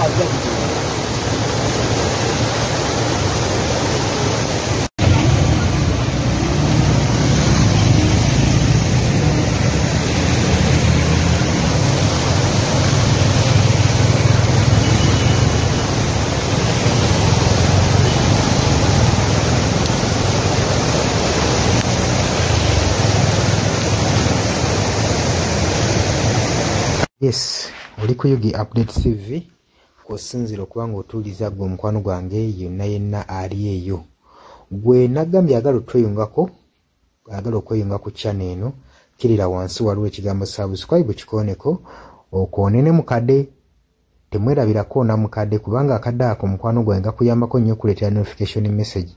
Yes, oli ku Yugi Update TV kusinzira okubanga otuuliza gwe omukwano gwange yenna ali eyo. Gwe nagambye agala okweyunga ku channel eno, kirira wansi waliwo ekigambo subscribe kikoneko okoonene mukadde. Temwerabirako na mukadde kubanga akadde ako omukwano gwange gakuyambako nnyo okuleetera notification message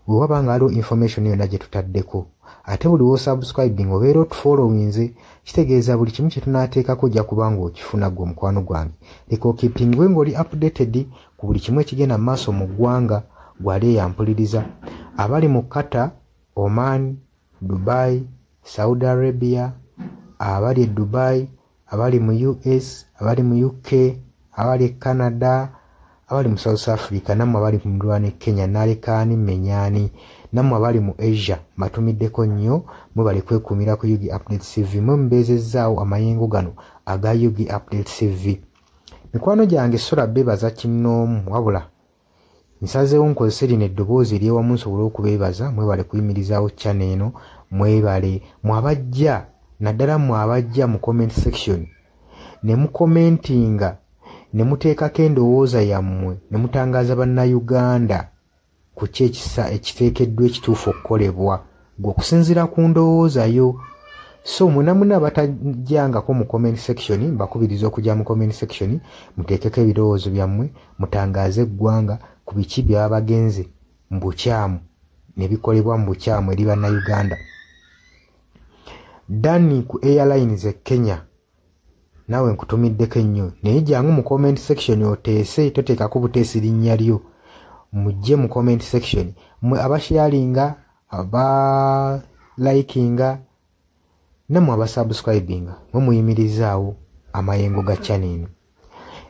bwe wabanga waliwo information yonna gye tutaddeko. Ate buli wo subscribing obeera otufollowinze, kitegeeza buli kimu kye tunaateekako ojja kubanga okifuna gwe omukwano gwange. Leka okipingwe ng'oli updated ku buli kimu ekigenda mu maaso mu ggwanga gwali eyampuliriza. Abali mu Qatar, Oman, Dubai, Saudi Arabia, abali e Dubai, abali mu US, abali mu UK, abali Canada, abali mu South Africa, nammwe abali mu Ndwana Kenya, Nalekani, Menyani, nammwe abali mu Asia, matumiddeko nnyo mwe bali kwekuumira ku Yugi Update TV. Mwe mubeezezzaawo amayengo gano aga Yugi Update TV. Mikwano gyange sola beebaza kinnoomu, wabula nsazeewo nkozese lino eddoboozi ery'ewamu nsobole okubeebaza. Mwebale kuyimirizaawo channel eno, mwebale mwabajja naddala mwabajja mu comment section ne mukomentinga ne muteekako endowooza yammwe ne mutangaaza bannayuganda ku ki ekiteekeddwa ekituufu okukolebwa gwe okusinziira ku ndowooza yo. So muna batajjangako mu comment section, mbakubiriza okujja mu comment section muteekeko ebirowoozo byammwe, mutangaaze eggwanga ku biki byaba bagenze mu bukyamu ne bikolebwa mu bukyamu eri bannayuganda. Dani ku Airlines e Kenya, naawe nkutumiddeko ennyo, naye jjangu mu comment section oteese, toteekako buteesi linnya lyo. Mujje mu comment section mwe abasharinga, abalikinga, nammwe abasubscribinga mwe muyimirizaawo amayengo ga channel eno.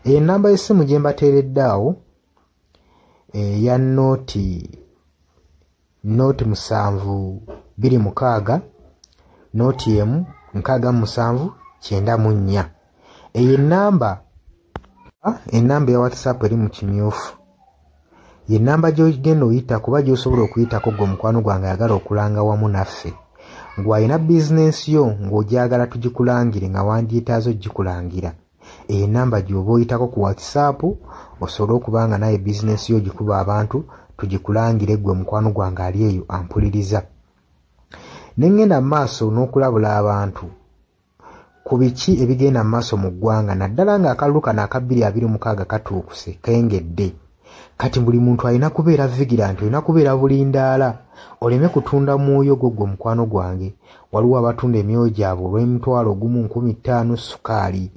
Enamba y'essimu gye mbateeredde awo eya noti 726 noti emu 67994. Eyo enamba ya WhatsApp eri mu kimyufu. Ye namba gy'ogenda oyita kuba gy'osobola okuyitako gwe omukwano gwange ayagala okulanga wamu naffe. Gw'alina bizinensi yo ng'ogyagala tugikulangire nga wandyetaazo gikulangira. Eyo namba gy'oba oyitako ku WhatsApp osobole okubanga naye bizinensi yo gikuba abantu tugikulangire gwe omukwano gwange ali eyo ampuliriza. Ne ngenda mu maaso n'okulabula abantu ku biki ebigenda mu maaso mu ggwanga, naddala ng'akalulu kano aka 2026 katuukuse kengedde. Kati buli muntu alina kubeera vigilant, olina kubeera bulindaala oleme kutunda mwoyo gwo gwe mukwano gwange. Waliwo abatunda emyoyo gyabwe olw'M1,500 sukaali.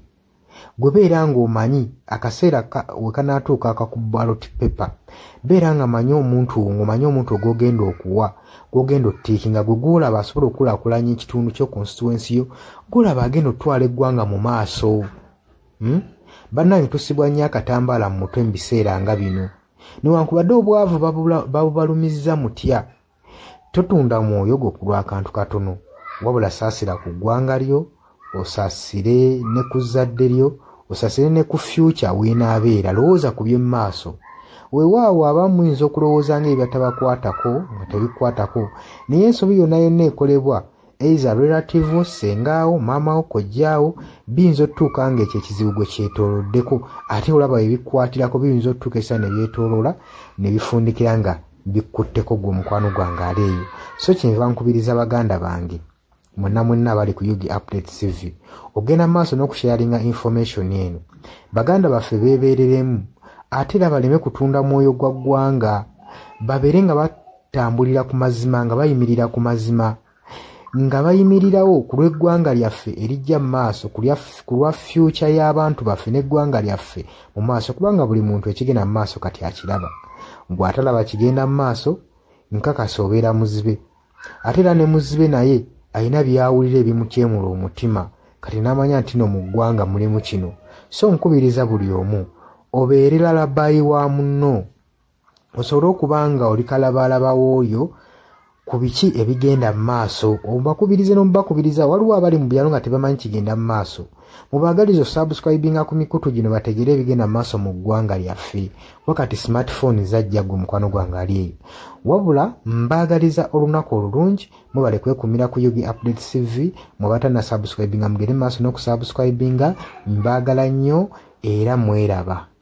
Gwe beera ng'omanyi akaseera we kanaatuuka akakuba ballot paper, beera nga manyi omuntu ng'omanyi omuntu ogw'ogenda okuwa, gw'ogenda ottiikinga, gwe gw'olaba asobola okukulaakulanya ekitundu kyo constituency yo, gw'olaba agenda otwala eggwanga mu maaso. Bannange tusibwa nnyo akatambaala mu mutwe mu biseera nga bino. Newankubadde obwavu babubalumizza mutya, totunda mwoyo gwo ku lw'akantu katono, wabula saasira ku ggwanga lyo, osaasire ne ku zadde lyo, osaasire ne ku future weenaabeera. Lowooza ku by'emu maaso. Weewaawo abamu muyinza okulowooza ng'ebyo batabakwatako nga tebikwatako, naye ensobi yonna yonna ekolebwa eiza relative, sengaawo, maamawo, kojjaawo, biyinza otutuuka ng'ekyo ekizibu gwe kyetooloddeko, ate olaba ebikwatirako biyinza otutuuka esa ne byetooloola ne bifundikira nga bikkutteko gwe omukwano gwange ali eyo. So kyenva nkubiriza baganda bange mwenna abali ku Yugi Update TV ogenda mu maaso n'okusharinga information eno. Baganda baffe beebeereremu ate era baleme kutunda mwoyo gwa ggwanga, babeere nga batambulira ku mazima, nga bayimirira ku mazima, nga bayimirirawo ku lw'eggwanga lyaffe erijja mu maaso, ku lwa future y'abantu baffe n'eggwanga lyaffe mu maaso, kubanga buli muntu ekigenda mu maaso kati akiraba. Bw'atalaba kigenda mu maaso nkakasa obeera muzibe. Ate era ne muzibe naye alina byawulira ebimukyemula omutima, kati n'amanya nti no mu ggwanga mulimu kino. So nkubiriza buli omu obeerera labbayi wa munno osobole okubanga oli kalabalaba w'oyo ku biki ebigenda mu maaso obakubirize n'omubakubiriza waliwo abali mu byalo nga tebamanyi kigenda mu maaso mubaagaliza osubscribinga ku mikutu gino bategere ebigenda mu maaso mu ggwanga lyaffe wakati smartphone zajja gwe mukwano gwange ali eyo wabula mbaagaliza olunaku olulungi mubale kwekumira ku Yugi Updates TV mubatana subscribinga mugere mu maaso n'okusubscribinga mbaagala nnyo era mweraba.